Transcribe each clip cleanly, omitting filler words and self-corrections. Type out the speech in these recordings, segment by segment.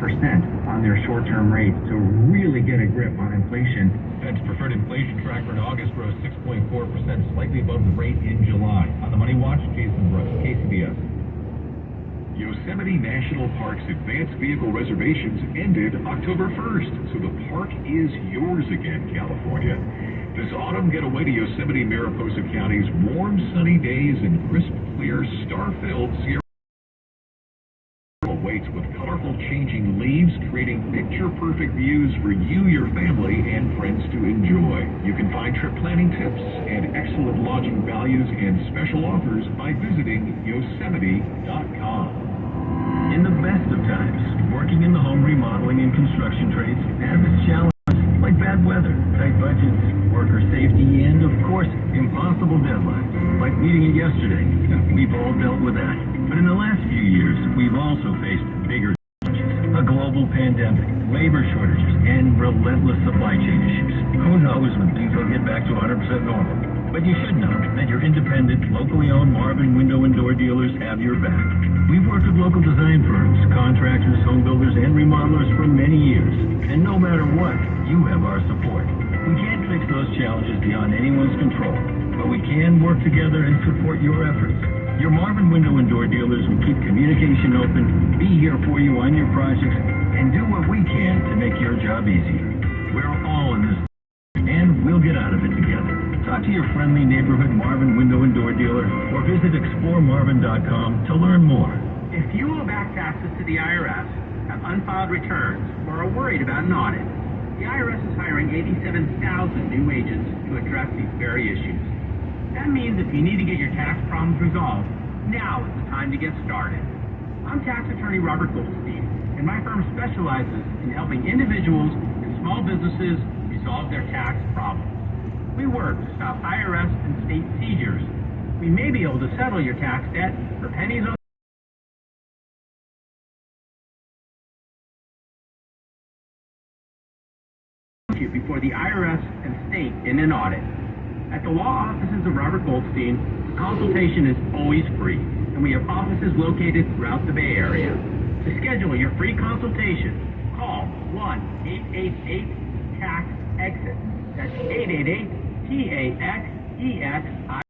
on their short-term rates to really get a grip on inflation. Fed's preferred inflation tracker in August rose 6.4%, slightly above the rate in July. On the Money Watch, Jason Brooks, KCBS. Yosemite National Park's advanced vehicle reservations ended October 1st, so the park is yours again, California. This autumn, get away to Yosemite Mariposa County's warm, sunny days and crisp, clear, star-filled Sierra awaits with colorful changing leaves, creating picture-perfect views for you, your family, and friends to enjoy. You can find trip planning tips and excellent lodging values and special offers by visiting Yosemite.com. In the best of times, working in the home remodeling and construction trades has its challenges, like bad weather, tight budgets, worker safety, and, of course, impossible deadlines, like meeting it yesterday. We've all dealt with that. But in the last few years, we've also faced bigger challenges. A global pandemic, labor shortages, and relentless supply chain issues. Who knows when things will get back to 100% normal? But you should know that your independent, locally owned Marvin window and door dealers have your back. We've worked with local design firms, contractors, home builders, and remodelers for many years. And no matter what, you have our support. We can't fix those challenges beyond anyone's control, but we can work together and support your efforts. Your Marvin window and door dealers will keep communication open, be here for you on your projects, and do what we can to make your job easier. We're all in this, and we'll get out of it together. Talk to your friendly neighborhood Marvin window and door dealer, or visit exploremarvin.com to learn more. If you owe back taxes to the IRS, have unfiled returns, or are worried about an audit, the IRS is hiring 87,000 new agents to address these very issues. That means if you need to get your tax problems resolved, now is the time to get started. I'm tax attorney Robert Goldstein, and my firm specializes in helping individuals and small businesses resolve their tax problems. We work to stop IRS and state seizures. We may be able to settle your tax debt for pennies on you before the IRS and state in an audit. At the law offices of Robert Goldstein, the consultation is always free, and we have offices located throughout the Bay Area. To schedule your free consultation, call 1-888-TAX-EXIT. That's 888-TAX-EXIT.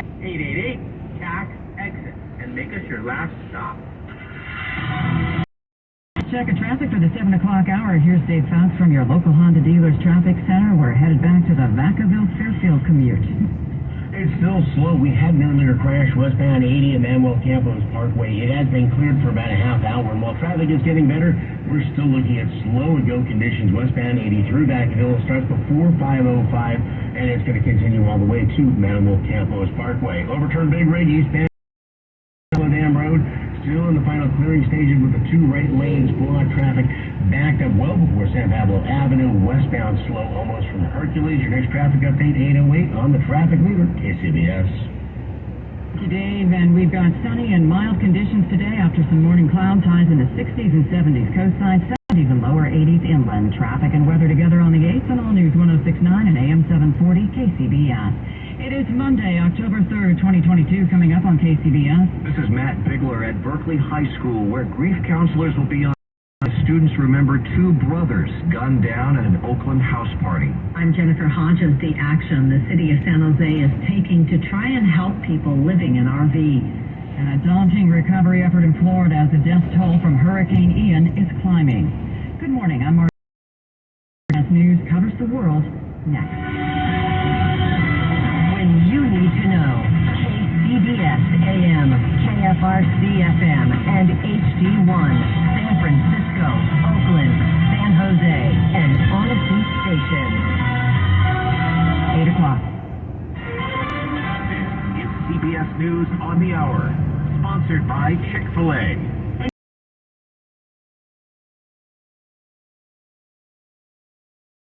888-TAX-EXIT. And make us your last stop. Check of traffic for the 7 o'clock hour. Here's Dave Fox from your local Honda Dealers Traffic Center. We're headed back to the Vacaville-Fairfield commute. It's still slow. We had an earlier crash westbound 80 at Manuel Campos Parkway. It has been cleared for about a half hour, and while traffic is getting better, we're still looking at slow-to-go conditions westbound 80 through Vacaville. It starts before 5:05, and it's going to continue all the way to Manuel Campos Parkway. Overturned Big Rig eastbound Dam Road. Still in the final clearing stages with the two right lanes blocked, traffic backed up well before San Pablo Avenue, westbound slow almost from Hercules. Your next traffic update, 8:08 on the traffic leader, KCBS. Thank you, Dave, and we've got sunny and mild conditions today after some morning clouds, highs in the 60s and 70s coastside, 70s and lower 80s inland. Traffic and weather together on the 8th on All News 106.9 and AM 740 KCBS. It is Monday, October 3rd, 2022, coming up on KCBS. This is Matt Bigler at Berkeley High School, where grief counselors will be on. Students remember two brothers gunned down at an Oakland house party. I'm Jennifer Hodges. The action the city of San Jose is taking to try and help people living in RV. And a daunting recovery effort in Florida as the death toll from Hurricane Ian is climbing. Good morning, I'm Mark. News covers the world next. You need to know. KCBS AM, KFRC FM, and HD1, San Francisco, Oakland, San Jose, and Honesty Station. 8 o'clock. This is CBS News on the Hour, sponsored by Chick-fil-A.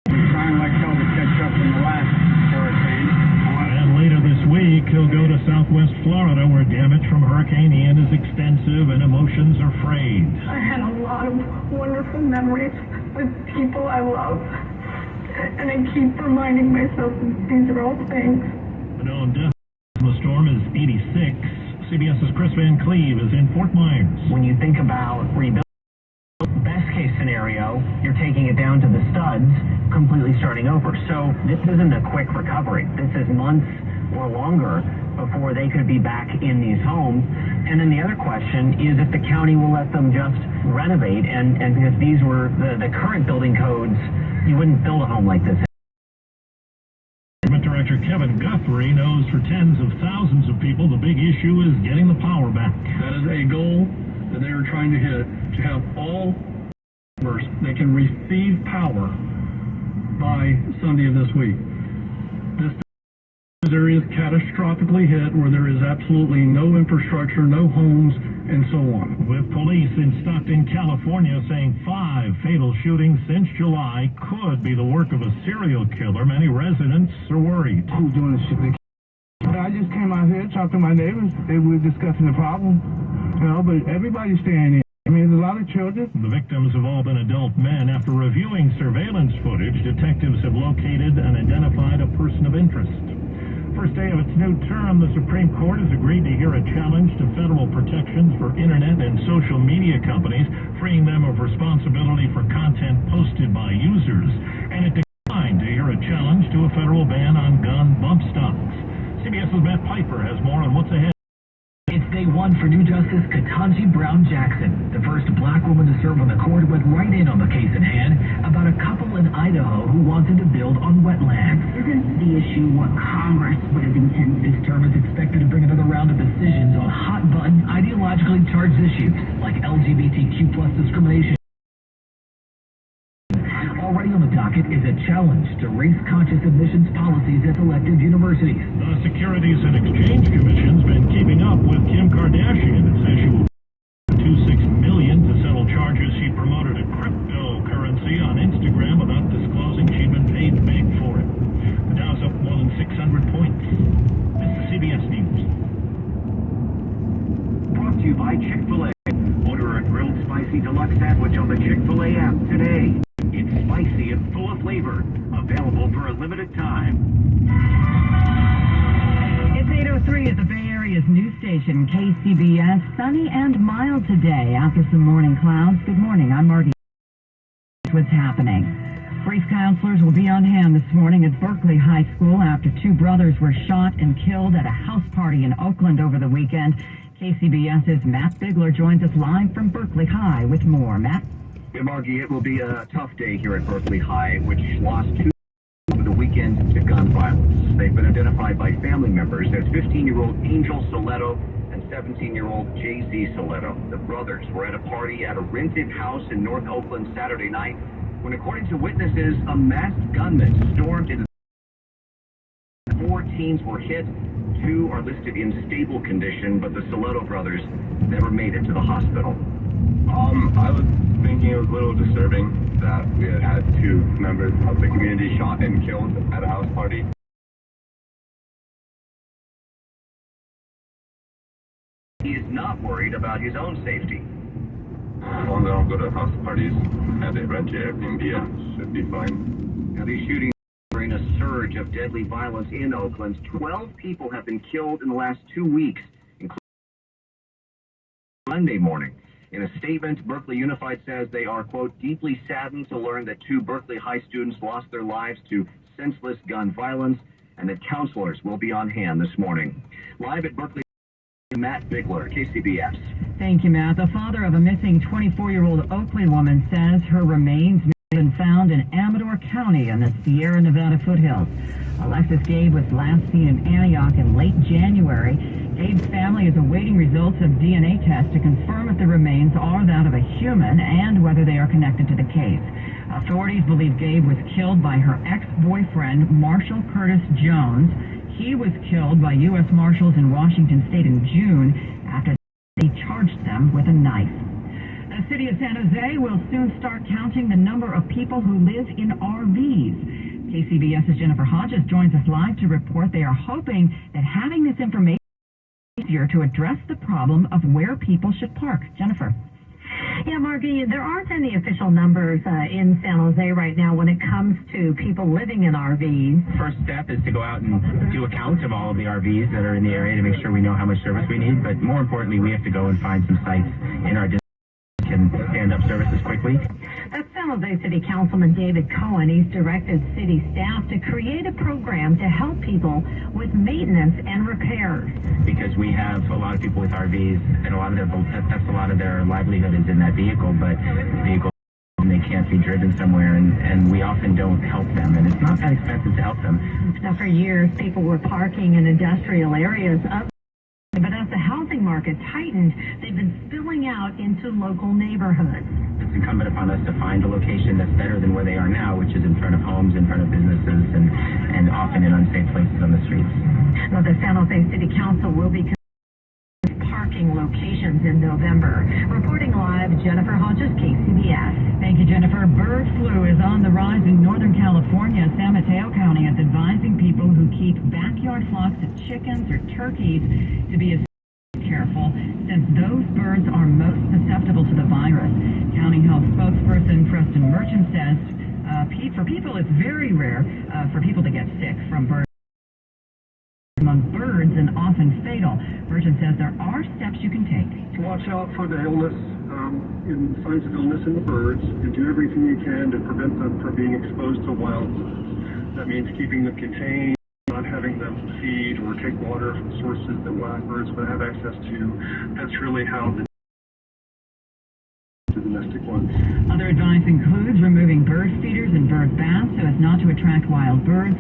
Trying like hell to catch up from the last hurricane. And later this week, he'll go to Southwest Florida, where damage from Hurricane Ian is extensive and emotions are frayed. I had a lot of wonderful memories with people I love, and I keep reminding myself that these are all things. The known death from the storm is 86. CBS's Chris Van Cleve is in Fort Myers. When you think about rebuilding, best case scenario, you're taking it down to the studs, completely starting over. So this isn't a quick recovery. This is months or longer before they could be back in these homes. And then the other question is if the county will let them just renovate, and because these were the current building codes, you wouldn't build a home like this. Director Kevin Guthrie knows for tens of thousands of people the big issue is getting the power back. That is a goal that they are trying to hit, to have all customers that can receive power by Sunday of this week. This area is catastrophically hit where there is absolutely no infrastructure, no homes, and so on. With police in Stockton, California saying 5 fatal shootings since July could be the work of a serial killer, many residents are worried. Who's doing this shit? I just came out here, talked to my neighbors. They were discussing the problem, but everybody's staying in. I mean, there's a lot of children. The victims have all been adult men. After reviewing surveillance footage, detectives have located and identified a person of interest. First day of its new term, the Supreme Court has agreed to hear a challenge to federal protections for internet and social media companies, freeing them of responsibility for content posted by users. And it declined to hear a challenge to a federal ban on gun bump stocks. CBS's Matt Piper has more on what's ahead. It's day one for new Justice Ketanji Brown Jackson. The first black woman to serve on the court went right in on the case at hand about a couple in Idaho who wanted to build on wetlands. Isn't the issue what Congress would have intended? This term is expected to bring another round of decisions on hot-button, ideologically charged issues like LGBTQ+ discrimination. Already on the docket is a challenge to race-conscious admissions policies at selected universities. The Securities and Exchange Commission's been keeping up with Kim Kardashian. It says she will $26 million to settle charges she promoted a cryptocurrency on Instagram without disclosing she'd been paid big for it. The Dow's up more than 600 points. This is CBS News. Brought to you by Chick-fil-A. Order a grilled spicy deluxe sandwich on the Chick-fil-A app today. It's spicy and full of flavor. Available for a limited time. It's 8:03 at the Bay Area's news station, KCBS. Sunny and mild today after some morning clouds. Good morning. I'm Margie. What's happening? Grief counselors will be on hand this morning at Berkeley High School after 2 brothers were shot and killed at a house party in Oakland over the weekend. KCBS's Matt Bigler joins us live from Berkeley High with more. Matt? Yeah, Margie, it will be a tough day here at Berkeley High, which lost 2 over the weekend to gun violence. They've been identified by family members as 15-year-old Angel Soletto and 17-year-old Jay-Z Soletto. The brothers were at a party at a rented house in North Oakland Saturday night when, according to witnesses, a masked gunman stormed into the 4 teens were hit. 2 are listed in stable condition, but the Soletto brothers never made it to the hospital. I was thinking it was a little disturbing that we had 2 members of the community shot and killed at a house party. He is not worried about his own safety. As long as I don't go to house parties and they rent Airbnb, it should be fine. Now, these shootings are in a surge of deadly violence in Oakland. 12 people have been killed in the last 2 weeks, including Monday morning. In a statement, Berkeley Unified says they are, quote, deeply saddened to learn that 2 Berkeley High students lost their lives to senseless gun violence and that counselors will be on hand this morning. Live at Berkeley, Matt Bigler, KCBS. Thank you, Matt. The father of a missing 24-year-old Oakley woman says her remains may have been found in Amador County in the Sierra Nevada foothills. Alexis Gabe was last seen in Antioch in late January. Gabe's family is awaiting results of DNA tests to confirm if the remains are that of a human and whether they are connected to the case. Authorities believe Gabe was killed by her ex-boyfriend, Marshall Curtis Jones. He was killed by U.S. Marshals in Washington State in June after they charged them with a knife. The city of San Jose will soon start counting the number of people who live in RVs. KCBS's Jennifer Hodges joins us live to report they are hoping that having this information easier to address the problem of where people should park. Jennifer. Yeah, Margie, there aren't any official numbers in San Jose right now when it comes to people living in RVs. First step is to go out and do a count of all of the RVs that are in the area to make sure we know how much service we need. But more importantly, we have to go and find some sites in our district that can stand up services quickly. That's Jose City Councilman David Cohen, he's directed city staff to create a program to help people with maintenance and repairs. Because we have a lot of people with RVs, and that's a lot of their livelihood is in that vehicle, but the vehicle, they can't be driven somewhere, and we often don't help them, and it's not that expensive to help them. Now, for years, people were parking in industrial areas but as the housing market tightened, they've been spilling out into local neighborhoods. It's incumbent upon us to find a location that's better than where they are now, which is in front of homes, in front of businesses, and often in unsafe places on the streets. Now, the San Jose City Council will be parking locations in November. Reporting live, Jennifer Hodges, KCBS. Thank you, Jennifer. Bird flu is on the rise in Northern California. San Mateo County is advising people who keep backyard flocks of chickens or turkeys to be careful, since those birds are most susceptible to the virus. County Health spokesperson Preston Merchant says, for people, it's very rare for people to get sick from birds. Among birds and often fatal. Merchant says there are steps you can take. Watch out for the illness, in signs of illness in the birds, and do everything you can to prevent them from being exposed to wild birds. That means keeping them contained, not having them feed or take water from sources that wild birds would have access to. That's really how the domestic ones. Other advice includes removing bird feeders and bird baths so as not to attract wild birds,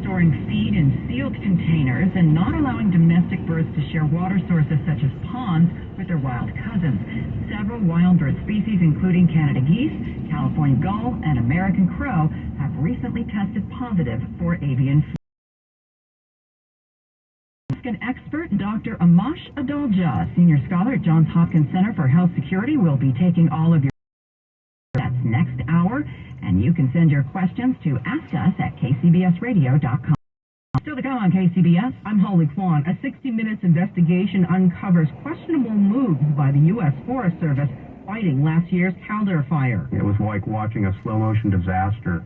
storing feed in sealed containers, and not allowing domestic birds to share water sources such as ponds with their wild cousins. Several wild bird species, including Canada geese, California gull, and American crow, have recently tested positive for avian flu. An expert, Dr. Amash Adalja, senior scholar at Johns Hopkins Center for Health Security, will be taking all of your that's next hour, and you can send your questions to askus@kcbsradio.com. Still to come on KCBS, I'm Holly Kwan. A 60 Minutes investigation uncovers questionable moves by the U.S. Forest Service fighting last year's Caldor fire. It was like watching a slow-motion disaster.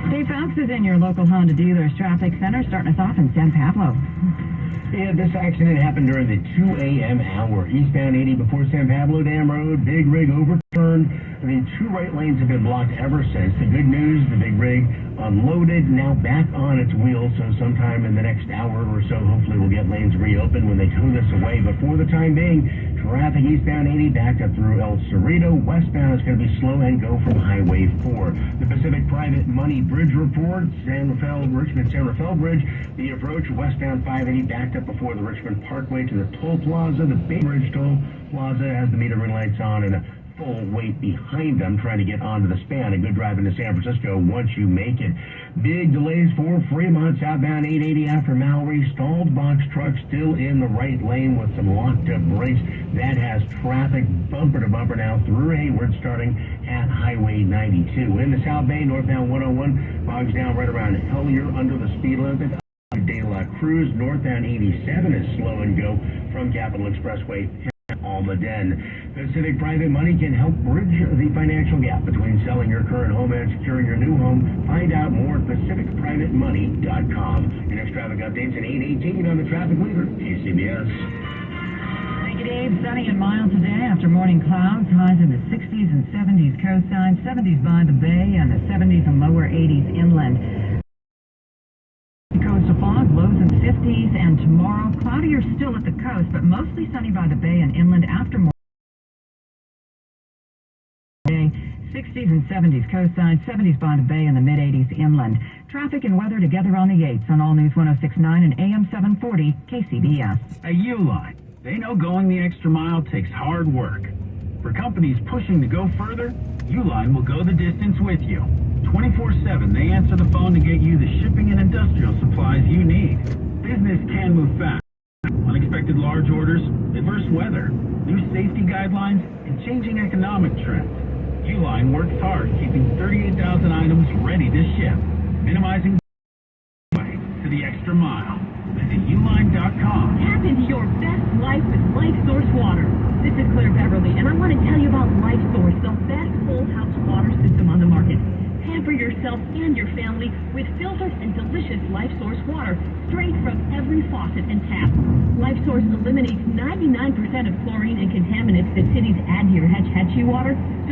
Dave Fox is in your local Honda dealer's traffic center, starting us off in San Pablo. Yeah, this accident happened during the 2 a.m. hour. Eastbound 80 before San Pablo Dam Road. Big rig overturned. I mean, 2 right lanes have been blocked ever since. The good news, the big rig unloaded, now back on its wheels. So sometime in the next hour or so, hopefully we'll get lanes reopened when they tow this away. But for the time being, traffic eastbound 80 backed up through El Cerrito. Westbound is going to be slow and go from Highway 4. The Pacific Private Money Bridge report, Richmond-San Rafael Bridge. The approach westbound 580 backed up before the Richmond Parkway to the toll plaza. The Bay Bridge toll plaza has the metering lights on and a full weight behind them trying to get onto the span. A good drive into San Francisco once you make it. Big delays for Fremont southbound 880 after Mallory. Stalled box truck still in the right lane with some locked up brakes. That has traffic bumper to bumper now through Hayward starting at Highway 92. In the South Bay, northbound 101 bogs down right around Hellier under the speed limit. De La Cruz northbound 87 is slow and go from Capitol Expressway Almaden. Pacific Private Money can help bridge the financial gap between selling your current home and securing your new home. Find out more at pacificprivatemoney.com. Your next traffic updates at 8:18 on the traffic leader, KCBS. Thank you, Dave. Sunny and mild today after morning clouds. Highs in the 60s and 70s coastline, 70s by the bay, and the 70s and lower 80s inland. Coastal fog, lows in the 50s, and tomorrow, cloudier still at the coast, but mostly sunny by the bay and inland after morning. 60s and 70s coastside, 70s by the bay, and the mid-80s inland. Traffic and weather together on the 8s on All News 106.9 and AM 740 KCBS. At Uline, they know going the extra mile takes hard work. For companies pushing to go further, Uline will go the distance with you. 24/7, they answer the phone to get you the shipping and industrial supplies you need. Business can move fast. Unexpected large orders, adverse weather, new safety guidelines, and changing economic trends. Uline works hard keeping 38,000 items ready to ship, minimizing to the extra mile. Visit uline.com. Tap into your best life with Life Source Water. This is Claire Beverly, and I want to tell you about Life Source, the best whole house water system on the market. Pamper yourself and your family with filtered and delicious Life Source water straight from every faucet and tap. Life Source eliminates 99% of chlorine and contaminants that cities add to your Hetchy water.